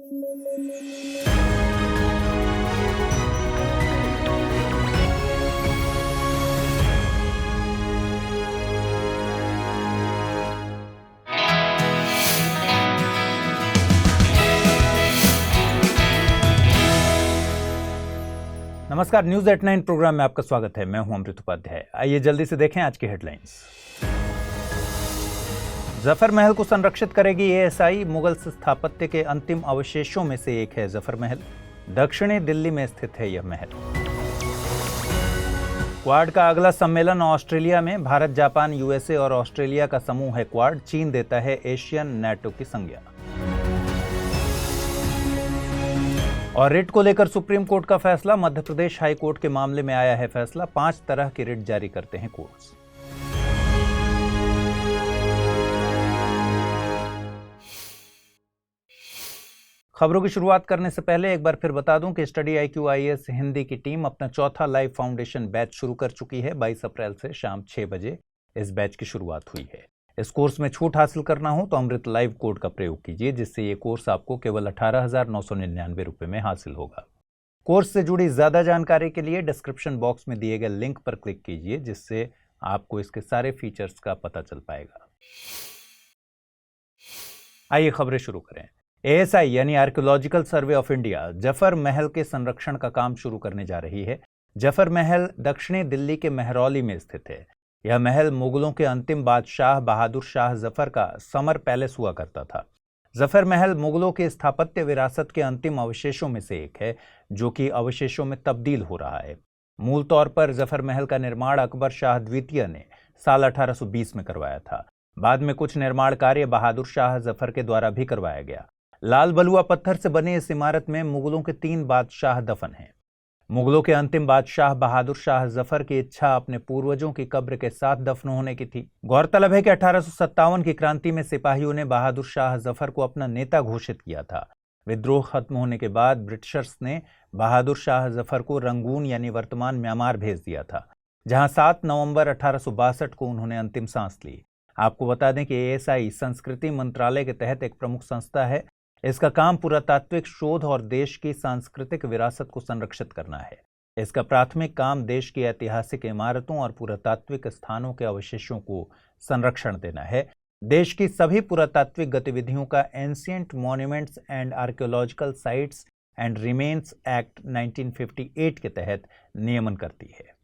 नमस्कार, news at 9 programme में आपका स्वागत है। मैं हूं अमृत उपाध्याय। आइए जल्दी से देखें आज की हेडलाइंस। जफर महल को संरक्षित करेगी एएसआई। मुगल स्थापत्य के अंतिम अवशेषों में से एक है जफर महल। दक्षिणी दिल्ली में स्थित है यह महल। क्वाड का अगला सम्मेलन ऑस्ट्रेलिया में। भारत, जापान, यूएसए और ऑस्ट्रेलिया का समूह है क्वाड। चीन देता है एशियन नेटो की संज्ञा। और रिट को लेकर सुप्रीम कोर्ट का फैसला। मध्य प्रदेश हाई कोर्ट के मामले में आया है फैसला। 5 तरह की रिट जारी करते हैं कोर्ट्स। खबरों की शुरुआत करने से पहले एक बार फिर बता दूं कि स्टडी IQ IAS हिंदी की टीम अपना चौथा लाइव फाउंडेशन बैच शुरू कर चुकी है। 22 अप्रैल से शाम 6 बजे इस बैच की शुरुआत हुई है। इस कोर्स में छूट हासिल करना हो तो अमृत लाइव कोड का प्रयोग कीजिए, जिससे ये कोर्स आपको केवल 18,999 रुपए में हासिल होगा। कोर्स से जुड़ी ज्यादा जानकारी के लिए डिस्क्रिप्शन बॉक्स में दिए गए लिंक पर क्लिक कीजिए, जिससे आपको इसके सारे फीचर्स का पता चल पाएगा। आइए खबरें शुरू करें। ASI यानी archaeological survey of India Zafar महल के संरक्षण का काम शुरू करने जा रही है। जफर महल दक्षिणी दिल्ली के महरौली में स्थित है। यह महल मुगलों के अंतिम बादशाह बहादुर शाह जफर का समर पैलेस हुआ करता था। जफर महल मुगलों के स्थापत्य विरासत के अंतिम अवशेषों में से एक है, जो कि अवशेषों में तब्दील हो रहा है। मूल तौर पर जफर महल का निर्माण अकबर शाह द्वितीय ने साल 1820 में करवाया था। बाद में कुछ निर्माण कार्य बहादुर शाह जफर के द्वारा भी करवाया गया। लाल बलुआ पत्थर से बने इस इमारत में मुगलों के 3 बादशाह दफन हैं। मुगलों के अंतिम बादशाह बहादुर शाह जफर की इच्छा अपने पूर्वजों की कब्र के साथ दफन होने की थी। गौरतलब है कि 1857 की क्रांति में सिपाहियों ने बहादुर शाह जफर को अपना नेता घोषित किया था। विद्रोह खत्म होने के बाद ब्रिटिशर्स ने बहादुर शाह जफर को रंगून यानी वर्तमान म्यांमार भेज दिया था, जहां 7 नवंबर 1862 को उन्होंने अंतिम सांस ली। आपको बता दें कि ASI संस्कृति मंत्रालय के तहत एक प्रमुख संस्था है। इसका काम पुरातात्विक शोध और देश की सांस्कृतिक विरासत को संरक्षित करना है। इसका प्राथमिक काम देश की ऐतिहासिक इमारतों और पुरातात्विक स्थानों के अवशेषों को संरक्षण देना है। देश की सभी पुरातात्विक गतिविधियों का ancient monuments and archaeological sites and remains act 1958 के तहत नियमन करती है।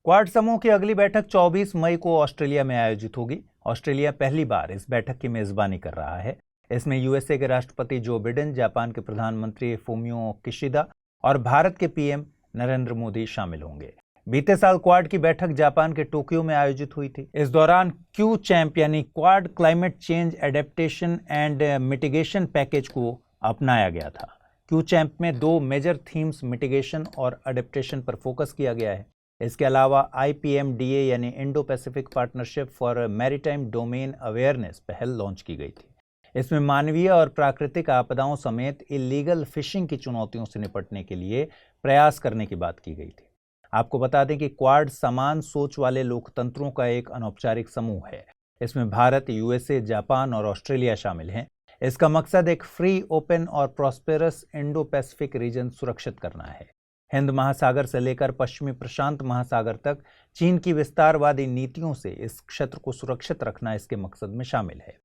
क्वाड समूह की अगली बैठक 24 मई को ऑस्ट्रेलिया में आयोजित होगी। ऑस्ट्रेलिया पहली बार इस बैठक की मेजबानी कर रहा है। इसमें यूएसए के राष्ट्रपति जो बिडेन, जापान के प्रधानमंत्री फूमियो किशिदा और भारत के PM नरेंद्र मोदी शामिल होंगे। बीते साल क्वाड की बैठक जापान के टोक्यो में आयोजित हुई थी। इस दौरान क्यू चैंप यानी quad climate change adaptation and mitigation package को अपनाया गया था। क्यू चैंप में 2 मेजर थीम्स मिटिगेशन और एडेप्टेशन पर फोकस किया गया है। इसके अलावा IPMDA यानी Indo Pacific partnership for maritime domain awareness पहल लॉन्च की गई थी। इसमें मानवीय और प्राकृतिक आपदाओं समेत इलीगल फिशिंग की चुनौतियों से निपटने के लिए प्रयास करने की बात की गई थी। आपको बता दें कि क्वाड समान सोच वाले लोकतंत्रों का एक अनौपचारिक समूह है। इसमें भारत, यूएसए, जापान और ऑस्ट्रेलिया शामिल हैं। इसका मकसद एक फ्री, ओपन और प्रॉस्पेरस इंडो पैसिफिक रीजन सुरक्षित करना है। हिंद महासागर से लेकर पश्चिमी प्रशांत महासागर तक चीन की विस्तारवादी नीतियों से इस क्षेत्र को सुरक्षित रखना इसके मकसद में शामिल है।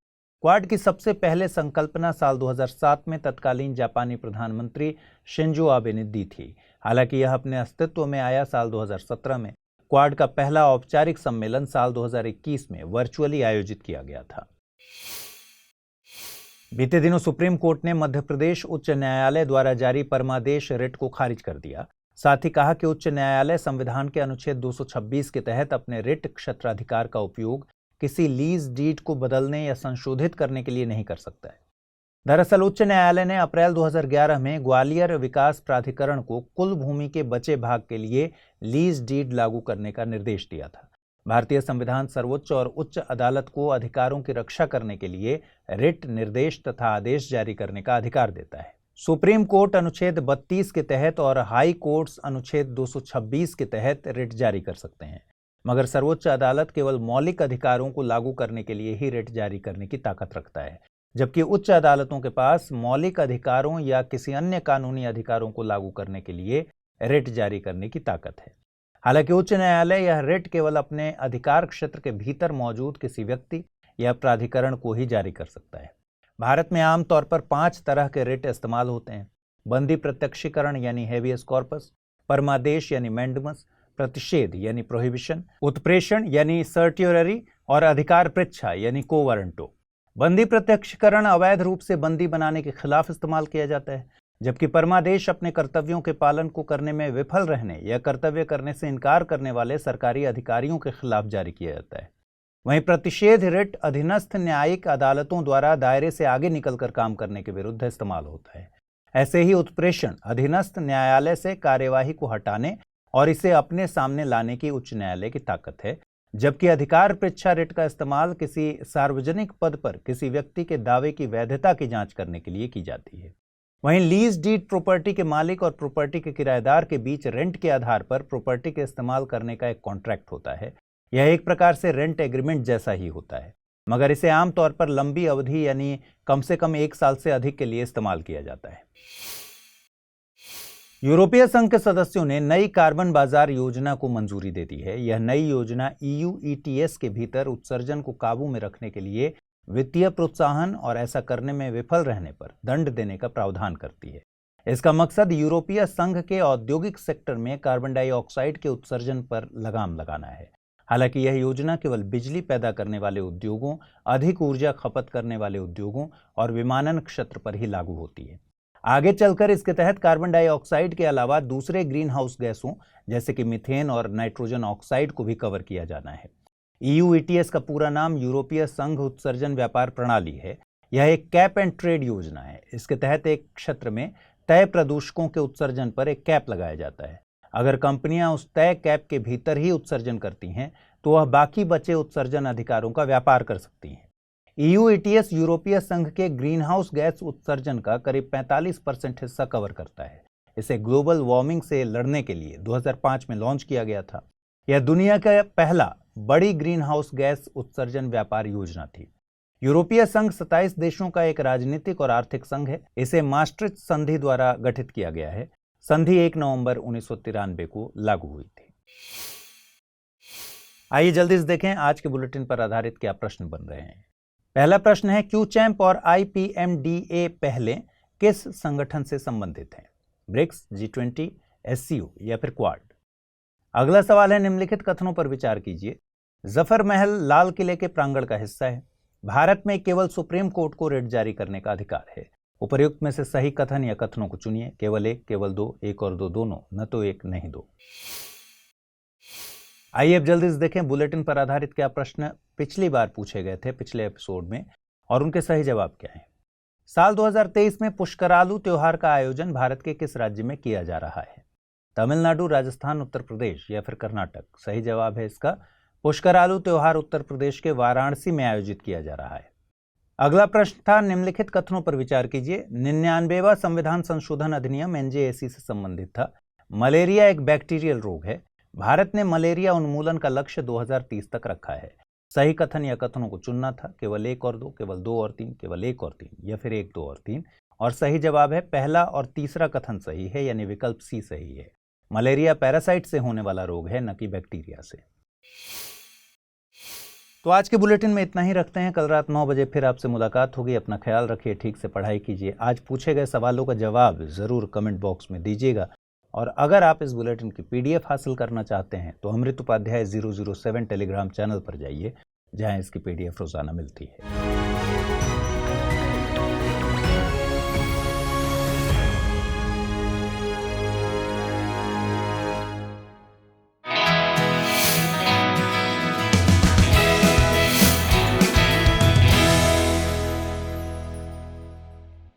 क्वाड की सबसे पहले संकल्पना साल 2007 में तत्कालीन जापानी प्रधानमंत्री शिंजो आबे ने दी थी। हालांकि यह अपने अस्तित्व में आया साल 2017 में। क्वाड का पहला औपचारिक सम्मेलन साल 2021 में वर्चुअली आयोजित किया गया था। बीते दिनों सुप्रीम कोर्ट ने मध्य प्रदेश उच्च न्यायालय द्वारा जारी परमादेश रिट को खारिज कर दिया। साथ ही कहा कि उच्च न्यायालय संविधान के अनुच्छेद 226 के तहत अपने रिट क्षेत्राधिकार का उपयोग किसी लीज डीड को बदलने या संशोधित करने के लिए नहीं कर सकता है। दरअसल उच्च न्यायालय ने अप्रैल 2011 में ग्वालियर विकास प्राधिकरण को कुल भूमि के बचे भाग के लिए लीज डीड लागू करने का निर्देश दिया था। भारतीय संविधान सर्वोच्च और उच्च अदालत को अधिकारों की रक्षा करने के लिए रिट निर्देश तथा आदेश जारी करने का अधिकार देता है। सुप्रीम कोर्ट अनुच्छेद 32 के तहत और हाई कोर्ट्स अनुच्छेद 226 के तहत रिट जारी कर सकते हैं, मगर सर्वोच्च अदालत केवल मौलिक अधिकारों को लागू करने के लिए ही रिट जारी करने की ताकत रखता है। जबकि उच्च अदालतों के पास मौलिक अधिकारों या किसी अन्य कानूनी अधिकारों को लागू करने के लिए रिट जारी करने की ताकत है। हालांकि उच्च न्यायालय यह रिट केवल अपने अधिकार क्षेत्र के भीतर मौजूद किसी व्यक्ति या प्राधिकरण को ही जारी कर सकता है। भारत में आमतौर पर 5 तरह के रिट इस्तेमाल होते हैं: बंदी प्रत्यक्षीकरण यानी हेबियस कॉर्पस, परमादेश यानी मैंडमस, प्रतिषेध यानी प्रोहिबिशन, उत्प्रेषण यानी सर्ट्योररी और अधिकार पृच्छा यानी को वारंटो। बंदी प्रत्यक्षीकरण अवैध रूप से बंदी बनाने के खिलाफ इस्तेमाल किया जाता है, जबकि परमादेश अपने कर्तव्यों के पालन को करने में विफल रहने या कर्तव्य करने से इनकार करने वाले सरकारी अधिकारियों के खिलाफ जारी किया जाता है। वहीं प्रतिषेध रिट अधीनस्थ न्यायिक अदालतों द्वारा दायरे से आगे निकलकर काम करने के विरुद्ध इस्तेमाल होता है। ऐसे ही उत्प्रेषण अधीनस्थ न्यायालय से कार्यवाही को हटाने और इसे अपने सामने लाने की उच्च न्यायालय की ताकत है, जबकि अधिकार पृच्छा रिट का इस्तेमाल किसी सार्वजनिक पद पर किसी व्यक्ति के दावे की वैधता की जांच करने के लिए की जाती है। वहीं लीज डीड प्रॉपर्टी के मालिक और प्रॉपर्टी के किराएदार के बीच रेंट के आधार पर प्रॉपर्टी के इस्तेमाल करने का एक कॉन्ट्रैक्ट होता है। यह एक प्रकार से रेंट एग्रीमेंट जैसा ही होता है, मगर इसे आमतौर पर लंबी अवधि यानी कम से कम 1 साल से अधिक के लिए इस्तेमाल किया जाता है। यूरोपीय संघ के सदस्यों ने नई कार्बन बाजार योजना को मंजूरी दे दी है। यह नई योजना EU ETS के भीतर उत्सर्जन को काबू में रखने के लिए वित्तीय प्रोत्साहन और ऐसा करने में विफल रहने पर दंड देने का प्रावधान करती है। इसका मकसद यूरोपीय संघ के औद्योगिक सेक्टर में कार्बन डाइऑक्साइड के उत्सर्जन पर लगाम लगाना है। हालांकि यह योजना केवल बिजली पैदा करने वाले उद्योगों, अधिक ऊर्जा खपत करने वाले उद्योगों और विमानन क्षेत्र पर ही लागू होती है। आगे चलकर इसके तहत कार्बन डाइऑक्साइड के अलावा दूसरे ग्रीन हाउस गैसों जैसे कि मीथेन और नाइट्रोजन ऑक्साइड को भी कवर किया जाना है। EU ETS का पूरा नाम यूरोपीय संघ उत्सर्जन व्यापार प्रणाली है। यह एक कैप एंड ट्रेड योजना है। इसके तहत एक क्षेत्र में तय प्रदूषकों के उत्सर्जन पर एक कैप लगाया जाता है। अगर कंपनियां उस तय कैप के भीतर ही उत्सर्जन करती हैं तो वह बाकी बचे उत्सर्जन अधिकारों का व्यापार कर सकती हैं। EU ETS यूरोपीय संघ के ग्रीन हाउस गैस उत्सर्जन का करीब 45% हिस्सा कवर करता है। इसे ग्लोबल वार्मिंग से लड़ने के लिए 2005 में लॉन्च किया गया था। यह दुनिया का पहला बड़ी ग्रीन हाउस गैस उत्सर्जन व्यापार योजना थी। यूरोपीय संघ 27 देशों का एक राजनीतिक और आर्थिक संघ है। इसे मास्ट्रिच संधि द्वारा गठित किया गया है। संधि 1 नवंबर 1993 को लागू हुई थी। आइए जल्दी से देखें आज के बुलेटिन पर आधारित क्या प्रश्न बन रहे हैं। पहला प्रश्न है, क्यूचैम्प और IPMDA पहले किस संगठन से संबंधित हैं? ब्रिक्स, G20, SCO या फिर क्वाड? अगला सवाल है, निम्नलिखित कथनों पर विचार कीजिए। जफर महल लाल किले के प्रांगण का हिस्सा है। भारत में केवल सुप्रीम कोर्ट को रिट जारी करने का अधिकार है। उपर्युक्त में से सही कथन या कथनों को चुनिए। केवल 1, केवल 2, 1 और 2 दोनों, न तो 1 नहीं 2। आइए अब जल्दी से देखें बुलेटिन पर आधारित क्या प्रश्न पिछली बार पूछे गए थे पिछले एपिसोड में और उनके सही जवाब क्या हैं। साल 2023 में पुष्करालू त्योहार का आयोजन भारत के किस राज्य में किया जा रहा है? तमिलनाडु, राजस्थान, उत्तर प्रदेश या फिर कर्नाटक? सही जवाब है इसका पुष्करालू त्योहार उत्तर प्रदेश के वाराणसी में आयोजित किया जा रहा है। अगला प्रश्न था, निम्नलिखित कथनों पर विचार कीजिए। 99वां संविधान संशोधन अधिनियम NJAC से संबंधित था। मलेरिया एक बैक्टीरियल रोग है। भारत ने मलेरिया उन्मूलन का लक्ष्य 2030 तक रखा है। सही कथन या कथनों को चुनना था। केवल 1 और 2, केवल 2 और 3, केवल 1 और 3 या फिर 1, 2 और 3। और सही जवाब है पहला और तीसरा कथन सही है, यानी विकल्प C सही है। मलेरिया पैरासाइट से होने वाला रोग है, न कि बैक्टीरिया से। तो आज के बुलेटिन में इतना ही रखते हैं। कल रात 9 बजे फिर आपसे मुलाकात होगी। अपना ख्याल रखिए, ठीक से पढ़ाई कीजिए। आज पूछे गए सवालों का जवाब जरूर कमेंट बॉक्स में दीजिएगा। और अगर आप इस बुलेटिन की PDF हासिल करना चाहते हैं तो अमृत उपाध्याय 007 टेलीग्राम चैनल पर जाइए, जहां इसकी PDF रोजाना मिलती है।